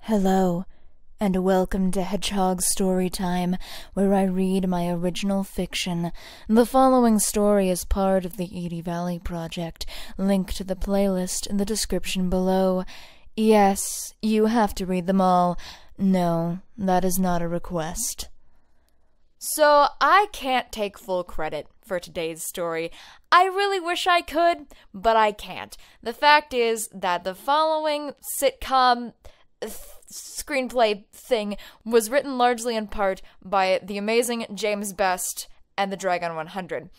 Hello, and welcome to Hedgehog Storytime, where I read my original fiction. The following story is part of the Edie Valley Project. Link to the playlist in the description below. Yes, you have to read them all. No, that is not a request. So, I can't take full credit for today's story. I really wish I could, but I can't. The fact is that the following sitcom screenplay thing was written largely in part by the amazing James Best and the Dragon 100.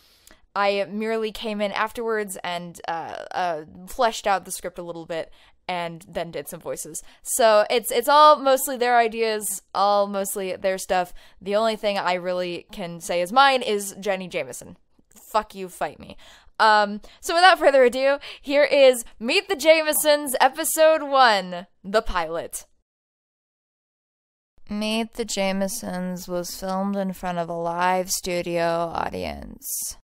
I merely came in afterwards and fleshed out the script a little bit and then did some voices. So it's all mostly their ideas, all mostly their stuff. The only thing I really can say is mine is Jenny Jameson. Fuck you, fight me. So without further ado, here is Meet the Jamesons, Episode 1, The Pilot. Meet the Jamesons was filmed in front of a live studio audience.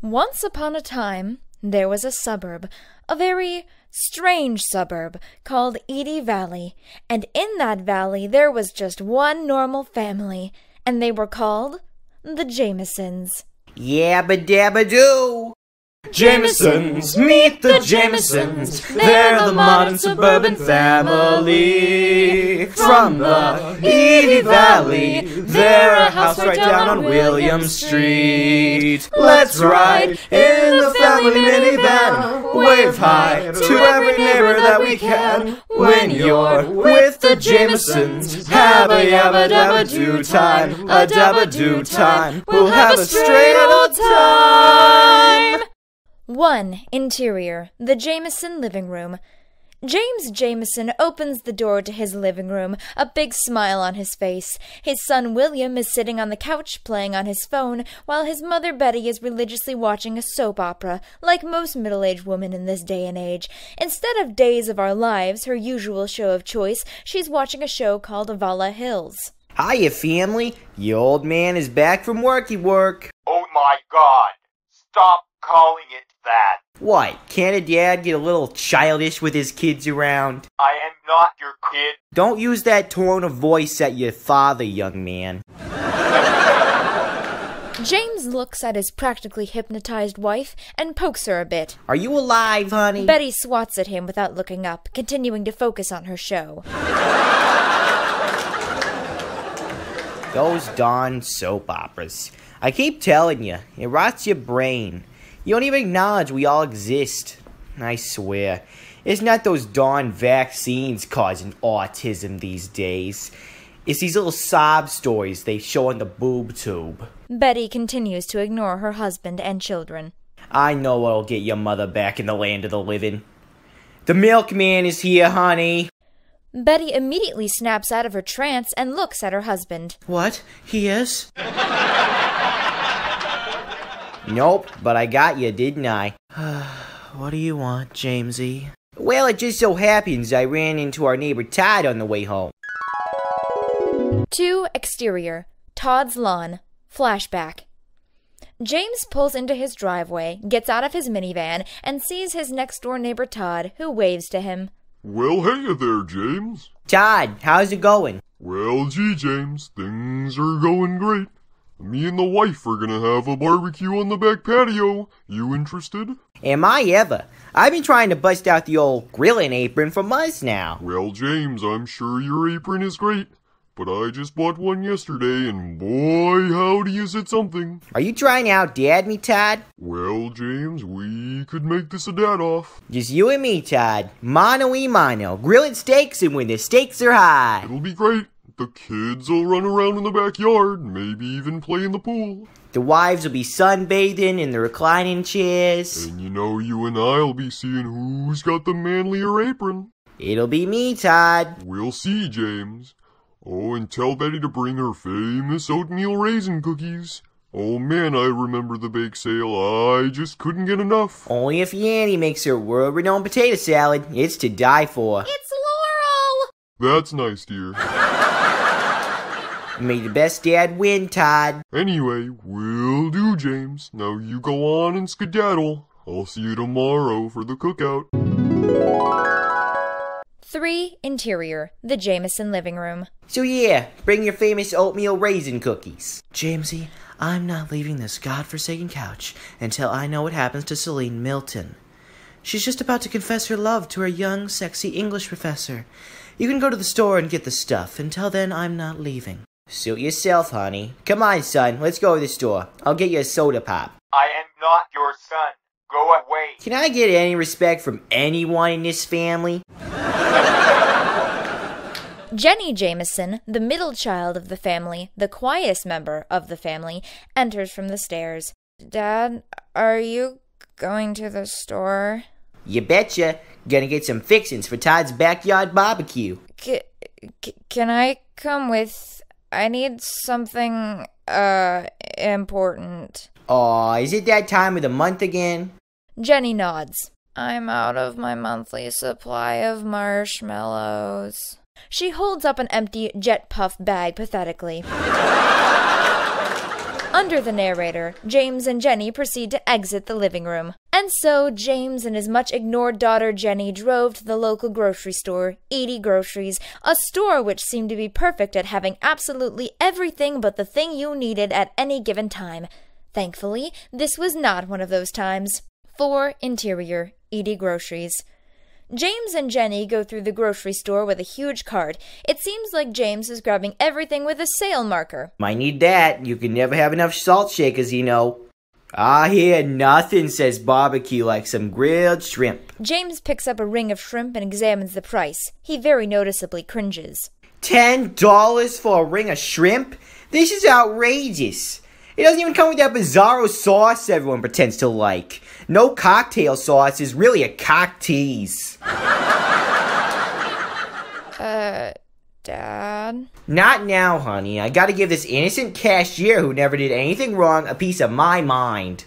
Once upon a time, there was a suburb, a very strange suburb, called Edie Valley, and in that valley there was just one normal family, and they were called the Jamesons. Yabba dabba doo! Jamesons, meet the Jamesons. They're the modern suburban family from the Edie Valley. They're a house right down on William Street. Let's ride in the family minivan, wave high to every neighbor that we can. When you're with the Jamesons, have a yabba dabba doo time, a dabba doo time. We'll have a straight old time. 1. Interior. The Jameson living room. James Jameson opens the door to his living room, a big smile on his face. His son William is sitting on the couch playing on his phone, while his mother Betty is religiously watching a soap opera, like most middle-aged women in this day and age. Instead of Days of Our Lives, her usual show of choice, she's watching a show called Vala Hills. Hiya, family. Your old man is back from worky work. Oh my god. Stop calling it that. What, can't a dad get a little childish with his kids around? I am not your kid. Don't use that tone of voice at your father, young man. James looks at his practically hypnotized wife and pokes her a bit. Are you alive, honey? Betty swats at him without looking up, continuing to focus on her show. Those darn soap operas. I keep telling you, it rots your brain. You don't even acknowledge we all exist. I swear. It's not those darn vaccines causing autism these days. It's these little sob stories they show on the boob tube. Betty continues to ignore her husband and children. I know what'll get your mother back in the land of the living. The milkman is here, honey. Betty immediately snaps out of her trance and looks at her husband. What? He is? Nope, but I got you, didn't I? What do you want, Jamesy? Well, it just so happens I ran into our neighbor Todd on the way home. 2. Exterior. Toddslon. Flashback. James pulls into his driveway, gets out of his minivan, and sees his next-door neighbor Todd, who waves to him. Well, hey there, James. Todd, how's it going? Well, gee, James, things are going great. Me and the wife are gonna have a barbecue on the back patio. You interested? Am I ever? I've been trying to bust out the old grilling apron for months now. Well, James, I'm sure your apron is great, but I just bought one yesterday, and boy, howdy is it something. Are you trying to out-dad me, Todd? Well, James, we could make this a dad-off. Just you and me, Todd. Mano-y-mano. Grilling steaks, and when the stakes are high. It'll be great. The kids will run around in the backyard, maybe even play in the pool. The wives will be sunbathing in the reclining chairs. And you know you and I'll be seeing who's got the manlier apron. It'll be me, Todd. We'll see, James. Oh, and tell Betty to bring her famous oatmeal raisin cookies. Oh man, I remember the bake sale. I just couldn't get enough. Only if Yanny makes her world-renowned potato salad. It's to die for. It's Laurel! That's nice, dear. May the best dad win, Todd. Anyway, will do, James. Now you go on and skedaddle. I'll see you tomorrow for the cookout. 3. Interior, the Jameson living room. So yeah, bring your famous oatmeal raisin cookies. Jamesy, I'm not leaving this godforsaken couch until I know what happens to Celine Milton. She's just about to confess her love to her young, sexy English professor. You can go to the store and get the stuff. Until then, I'm not leaving. Suit yourself, honey. Come on, son, let's go to the store. I'll get you a soda pop. I am not your son. Go away. Can I get any respect from anyone in this family? Jenny Jameson, the middle child of the family, the quietest member of the family, enters from the stairs. Dad, are you going to the store? You betcha. Gonna get some fixins for Todd's backyard barbecue. Can I come with? I need something, important. Aw, is it that time of the month again? Jenny nods. I'm out of my monthly supply of marshmallows. She holds up an empty jet puff bag pathetically. Under the narrator, James and Jenny proceed to exit the living room. And so James and his much-ignored daughter Jenny drove to the local grocery store, Edie Groceries, a store which seemed to be perfect at having absolutely everything but the thing you needed at any given time. Thankfully, this was not one of those times. 4. Interior, Edie Groceries. James and Jenny go through the grocery store with a huge cart. It seems like James is grabbing everything with a sale marker. Might need that. You can never have enough salt shakers, you know. I hear nothing says barbecue like some grilled shrimp. James picks up a ring of shrimp and examines the price. He very noticeably cringes. $10 for a ring of shrimp? This is outrageous. It doesn't even come with that bizarro sauce everyone pretends to like. No cocktail sauce is really a cock tease. Dad? Not now, honey. I gotta give this innocent cashier who never did anything wrong a piece of my mind.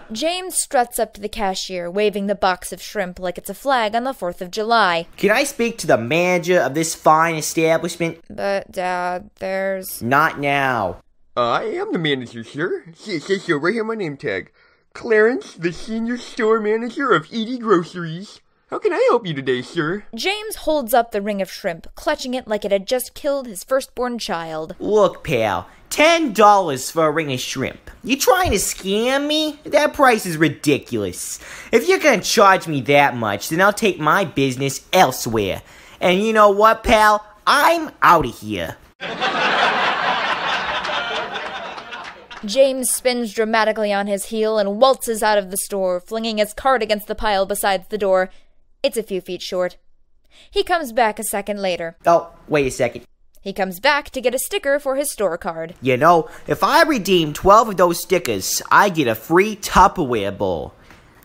James struts up to the cashier, waving the box of shrimp like it's a flag on the 4th of July. Can I speak to the manager of this fine establishment? But, Dad, there's... Not now. I am the manager, sir. It says so right here on my name tag. Clarence, the senior store manager of Edie Groceries. How can I help you today, sir? James holds up the ring of shrimp, clutching it like it had just killed his firstborn child. Look, pal. $10 for a ring of shrimp. You trying to scam me? That price is ridiculous. If you're gonna charge me that much, then I'll take my business elsewhere. And you know what, pal? I'm out of here. James spins dramatically on his heel and waltzes out of the store, flinging his cart against the pile beside the door. It's a few feet short. He comes back a second later. Oh, wait a second. He comes back to get a sticker for his store card. You know, if I redeem 12 of those stickers, I get a free Tupperware bowl.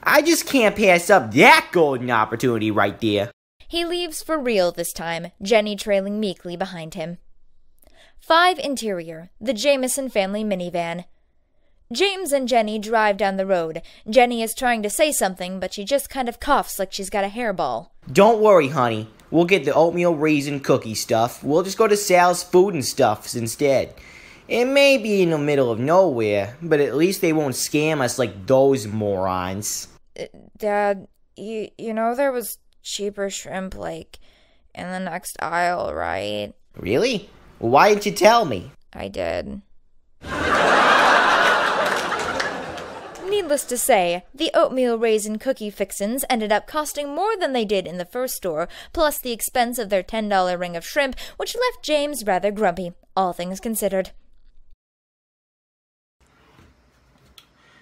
I just can't pass up that golden opportunity right there. He leaves for real this time, Jenny trailing meekly behind him. 5. Interior, the Jameson family minivan. James and Jenny drive down the road. Jenny is trying to say something, but she just kind of coughs like she's got a hairball. Don't worry, honey. We'll get the oatmeal raisin cookie stuff. We'll just go to Sal's Food and Stuffs instead. It may be in the middle of nowhere, but at least they won't scam us like those morons. Dad, you know there was cheaper shrimp, like, in the next aisle, right? Really? Why didn't you tell me? I did. Needless to say, the oatmeal raisin cookie fixins ended up costing more than they did in the first store, plus the expense of their $10 ring of shrimp, which left James rather grumpy, all things considered.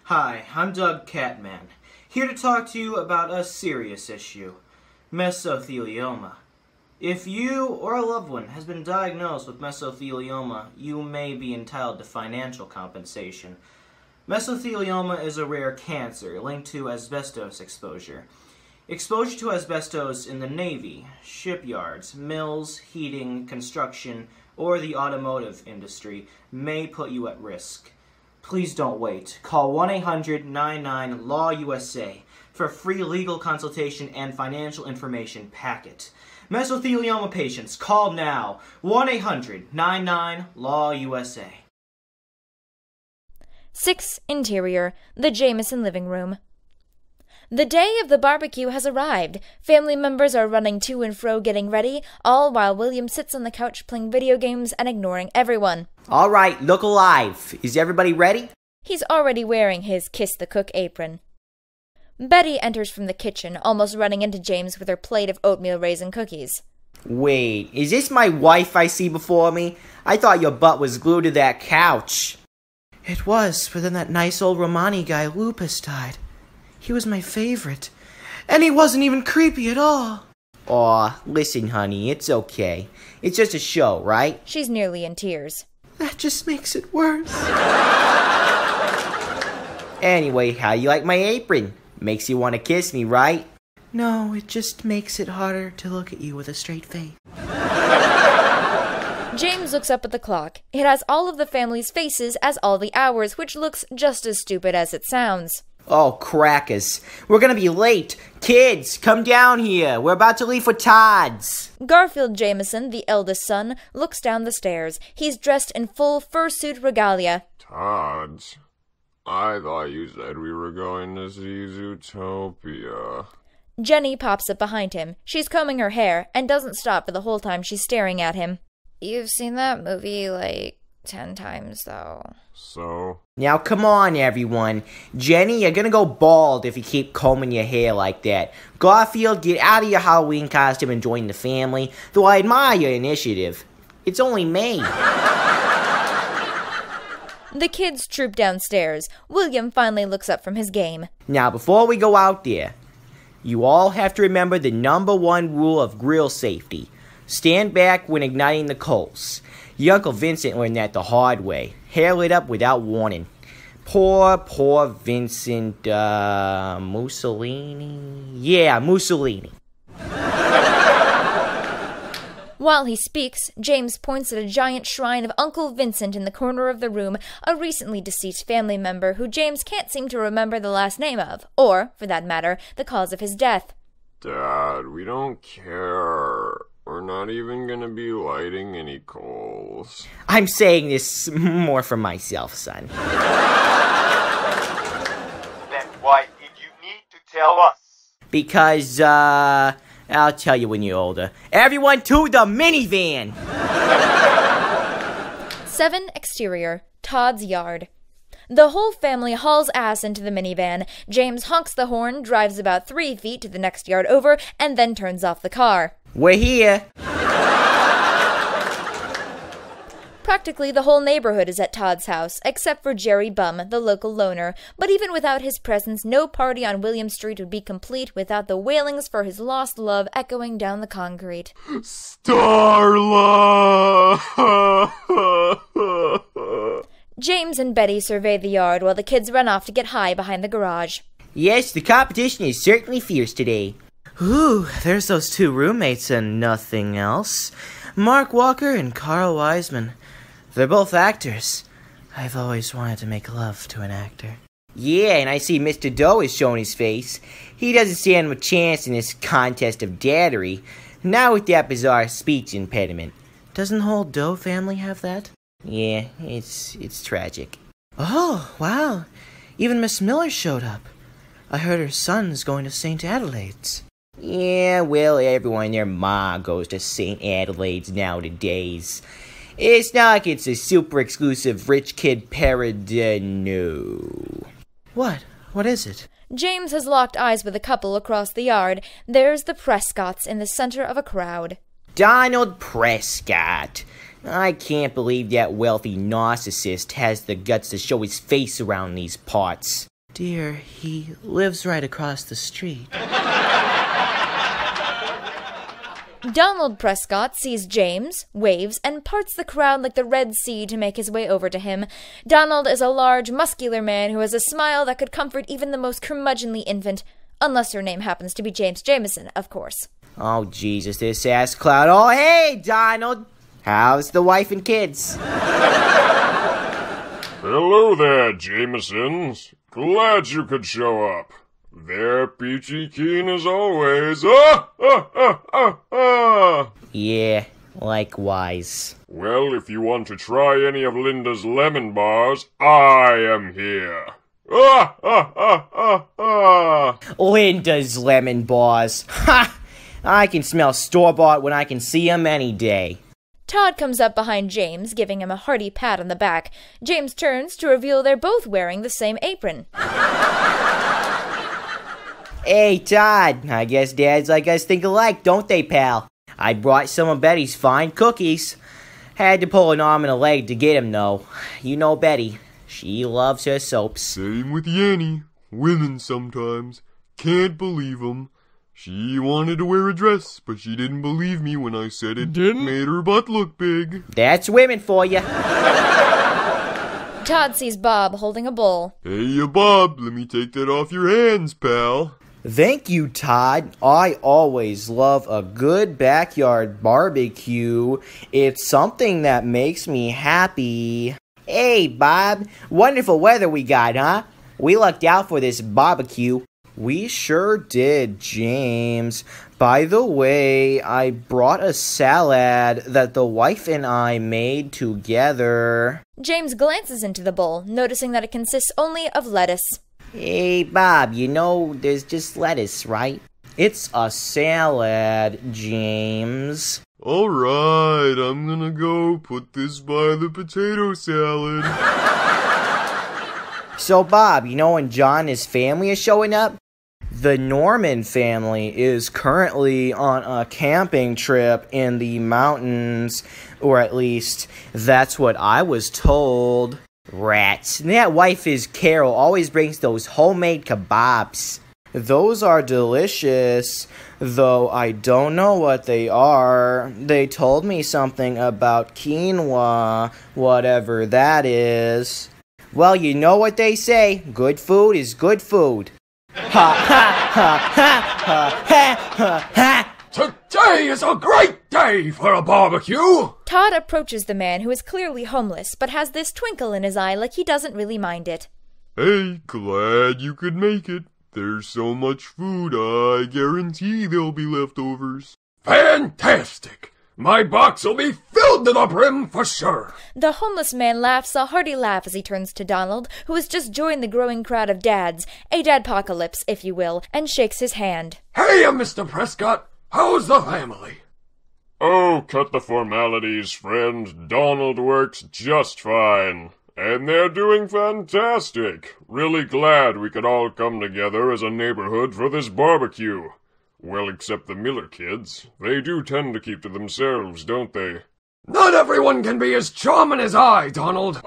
Hi, I'm Doug Catman, here to talk to you about a serious issue, mesothelioma. If you or a loved one has been diagnosed with mesothelioma, you may be entitled to financial compensation. Mesothelioma is a rare cancer linked to asbestos exposure. Exposure to asbestos in the Navy, shipyards, mills, heating, construction, or the automotive industry may put you at risk. Please don't wait. Call 1-800-99-LAW-USA for a free legal consultation and financial information packet. Mesothelioma patients, call now. 1-800-99-LAW-USA. 6. Interior, the Jameson living room. The day of the barbecue has arrived. Family members are running to and fro getting ready, all while William sits on the couch playing video games and ignoring everyone. All right, look alive. Is everybody ready? He's already wearing his Kiss the Cook apron. Betty enters from the kitchen, almost running into James with her plate of oatmeal raisin cookies. Wait, is this my wife I see before me? I thought your butt was glued to that couch. It was, but then that nice old Romani guy, Lupus, died. He was my favorite. And he wasn't even creepy at all. Aw, listen, honey, it's okay. It's just a show, right? She's nearly in tears. That just makes it worse. Anyway, how you like my apron? Makes you want to kiss me, right? No, it just makes it harder to look at you with a straight face. James looks up at the clock. It has all of the family's faces as all the hours, which looks just as stupid as it sounds. Oh, crackers. We're gonna be late. Kids, come down here. We're about to leave for Todd's. Garfield Jameson, the eldest son, looks down the stairs. He's dressed in full fursuit regalia. Todd's? I thought you said we were going to see Zootopia. Jenny pops up behind him. She's combing her hair and doesn't stop for the whole time she's staring at him. You've seen that movie, 10 times, though. So? Now, come on, everyone. Jenny, you're gonna go bald if you keep combing your hair like that. Garfield, get out of your Halloween costume and join the family. Though I admire your initiative. It's only May. The kids troop downstairs. William finally looks up from his game. Now, before we go out there, you all have to remember the #1 rule of grill safety. Stand back when igniting the coals. Your Uncle Vincent learned that the hard way. Hair lit up without warning. Poor Vincent, Mussolini? Yeah, Mussolini. While he speaks, James points at a giant shrine of Uncle Vincent in the corner of the room, a recently deceased family member who James can't seem to remember the last name of, or, for that matter, the cause of his death. Dad, we don't care. We're not even gonna be lighting any coals. I'm saying this more for myself, son. Then why did you need to tell us? Because, I'll tell you when you're older. Everyone to the minivan! 7 Exterior, Todd's yard. The whole family hauls ass into the minivan. James honks the horn, drives about 3 feet to the next yard over, and then turns off the car. We're here. Practically the whole neighborhood is at Todd's house, except for Jerry Bum, the local loner. But even without his presence, no party on William Street would be complete without the wailings for his lost love echoing down the concrete. Starla! James and Betty survey the yard while the kids run off to get high behind the garage. Yes, the competition is certainly fierce today. Ooh, there's those 2 roommates and nothing else. Mark Walker and Carl Wiseman. They're both actors. I've always wanted to make love to an actor. Yeah, and I see Mr. Doe is showing his face. He doesn't stand a chance in this contest of daddery. Not with that bizarre speech impediment. Doesn't the whole Doe family have that? Yeah, it's tragic. Oh, wow. Even Miss Miller showed up. I heard her son's going to St. Adelaide's. Yeah, well, everyone and their ma goes to St. Adelaide's nowadays. It's not like it's a super exclusive rich kid no. What? What is it? James has locked eyes with a couple across the yard. There's the Prescotts in the center of a crowd. Donald Prescott. I can't believe that wealthy narcissist has the guts to show his face around these parts. Dear, he lives right across the street. Donald Prescott sees James, waves, and parts the crowd like the Red Sea to make his way over to him. Donald is a large, muscular man who has a smile that could comfort even the most curmudgeonly infant, unless her name happens to be James Jameson, of course. Oh, Jesus, this ass clown. Oh, hey, Donald! How's the wife and kids? Hello there, Jamesons. Glad you could show up. They're peachy keen as always. Yeah, likewise. Well, if you want to try any of Linda's lemon bars, I am here. Ah, ah, ah, ah, ah. Linda's lemon bars. Ha! I can smell store-bought when I can see 'em any day. Todd comes up behind James, giving him a hearty pat on the back. James turns to reveal they're both wearing the same apron. Hey, Todd. I guess dads like us think alike, don't they, pal? I brought some of Betty's fine cookies. Had to pull an arm and a leg to get 'em, though. You know Betty. She loves her soaps. Same with Yanny. Women sometimes. Can't believe 'em. She wanted to wear a dress, but she didn't believe me when I said it made her butt look big. That's women for you. Todd sees Bob holding a bowl. Hey, Bob, let me take that off your hands, pal. Thank you, Todd. I always love a good backyard barbecue. It's something that makes me happy. Hey, Bob. Wonderful weather we got, huh? We lucked out for this barbecue. We sure did, James. By the way, I brought a salad that the wife and I made together. James glances into the bowl, noticing that it consists only of lettuce. Hey, Bob, you know there's just lettuce, right? It's a salad, James. Alright, I'm gonna go put this by the potato salad. So, Bob, you know when John and his family is showing up? The Norman family is currently on a camping trip in the mountains, or at least that's what I was told. Rats. And that wife is Carol, always brings those homemade kebabs. Those are delicious, though I don't know what they are. They told me something about quinoa, whatever that is. Well, you know what they say, good food is good food. Ha ha ha ha ha ha ha! Today is a great day for a barbecue! Todd approaches the man, who is clearly homeless, but has this twinkle in his eye like he doesn't really mind it. Hey, glad you could make it. There's so much food, I guarantee there'll be leftovers. Fantastic! My box will be filled to the brim for sure! The homeless man laughs a hearty laugh as he turns to Donald, who has just joined the growing crowd of dads, a dadpocalypse, if you will, and shakes his hand. Hey, Mr. Prescott! How's the family? Oh, cut the formalities, friend. Donald works just fine. And they're doing fantastic. Really glad we could all come together as a neighborhood for this barbecue. Well, except the Miller kids. They do tend to keep to themselves, don't they? Not everyone can be as charming as I, Donald.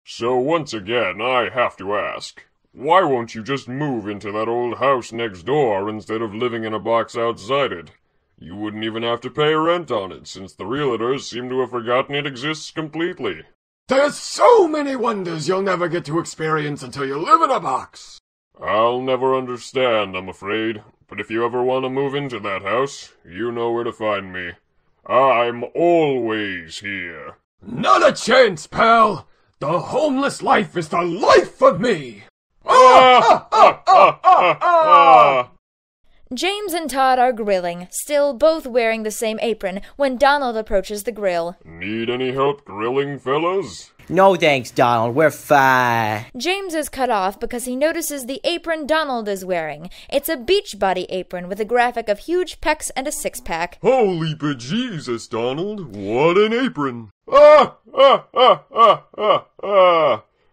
So once again, I have to ask, why won't you just move into that old house next door instead of living in a box outside it? You wouldn't even have to pay rent on it, since the realtors seem to have forgotten it exists completely. There's so many wonders you'll never get to experience until you live in a box. I'll never understand, I'm afraid. But if you ever want to move into that house, you know where to find me. I'm always here. Not a chance, pal. The homeless life is the life for me. James and Todd are grilling, still both wearing the same apron, when Donald approaches the grill. Need any help grilling, fellas? No thanks, Donald. We're fine. James is cut off because he notices the apron Donald is wearing. It's a Beachbody apron with a graphic of huge pecs and a six-pack. Holy bejesus, Donald. What an apron.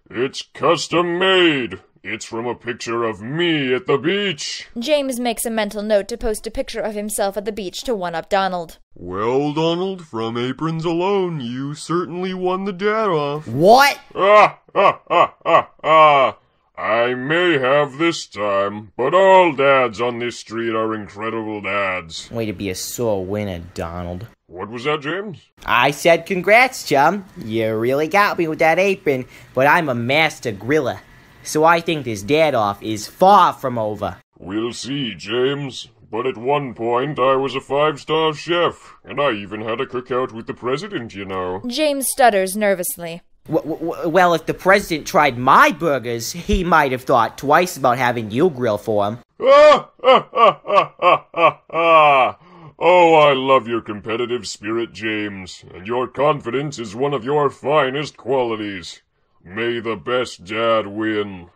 It's custom made. It's from a picture of me at the beach. James makes a mental note to post a picture of himself at the beach to one-up Donald. Well, Donald, from aprons alone, you certainly won the dad off. What? I may have this time, but all dads on this street are incredible dads. Way to be a sore winner, Donald. What was that, James? I said congrats, chum. You really got me with that apron, but I'm a master griller. So I think this dad-off is far from over. We'll see, James. But at one point, I was a 5-star chef, and I even had a cookout with the president, you know. James stutters nervously. Well, if the president tried my burgers, he might have thought twice about having you grill for him. Oh, I love your competitive spirit, James, and your confidence is one of your finest qualities. May the best dad win.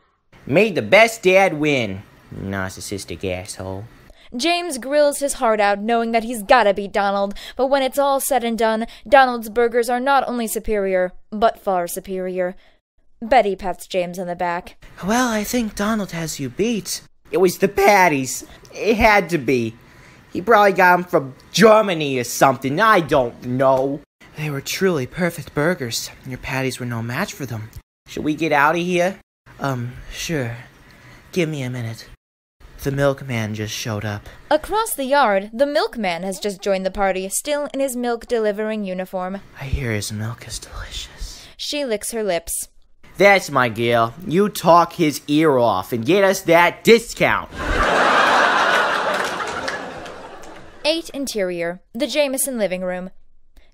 May the best dad win, narcissistic asshole. James grills his heart out, knowing that he's gotta beat Donald, but when it's all said and done, Donald's burgers are not only superior, but far superior. Betty pats James on the back. Well, I think Donald has you beat. It was the patties. It had to be. He probably got them from Germany or something. I don't know. They were truly perfect burgers. Your patties were no match for them. Should we get out of here? Sure. Give me a minute. The milkman just showed up. Across the yard, the milkman has just joined the party, still in his milk-delivering uniform. I hear his milk is delicious. She licks her lips. That's my girl. You talk his ear off and get us that discount. 8 Interior, the Jameson living room.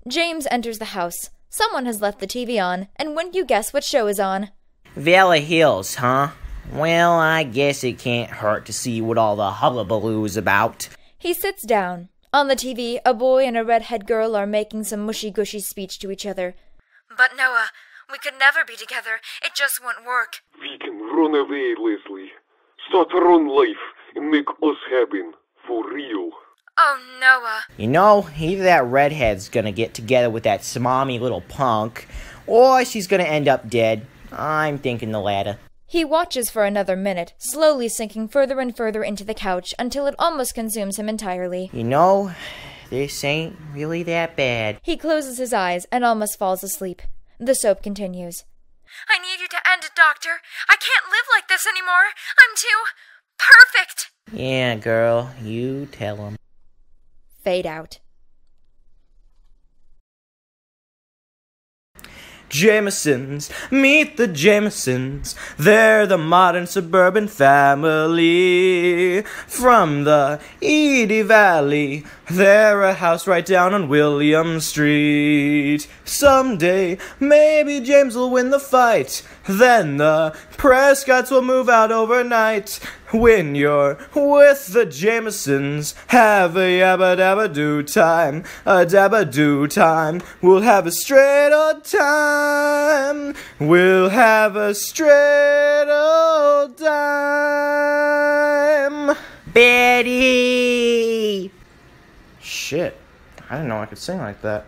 James enters the house. Someone has left the TV on, and wouldn't you guess what show is on? Valley Hills, huh? Well, I guess it can't hurt to see what all the hullabaloo's about. He sits down. On the TV, a boy and a redhead girl are making some mushy-gushy speech to each other. But Noah, we could never be together. It just won't work. We can run away, Leslie. Start our own life and make us happen. For real. Oh, Noah. You know, either that redhead's gonna get together with that smarmy little punk, or she's gonna end up dead. I'm thinking the latter. He watches for another minute, slowly sinking further and further into the couch until it almost consumes him entirely. You know, this ain't really that bad. He closes his eyes and almost falls asleep. The soap continues. I need you to end it, Doctor. I can't live like this anymore. I'm too perfect. Yeah, girl, you tell him. Fade out. Jamesons, meet the Jamesons. They're the modern suburban family from the Edie Valley. They're a house right down on William Street. Someday, maybe James will win the fight. Then the Prescotts will move out overnight. When you're with the Jamesons, have a yabba-dabba-doo time. A dabba-doo time. We'll have a straight old time. We'll have a straight old time. Betty! Shit, I didn't know I could sing like that.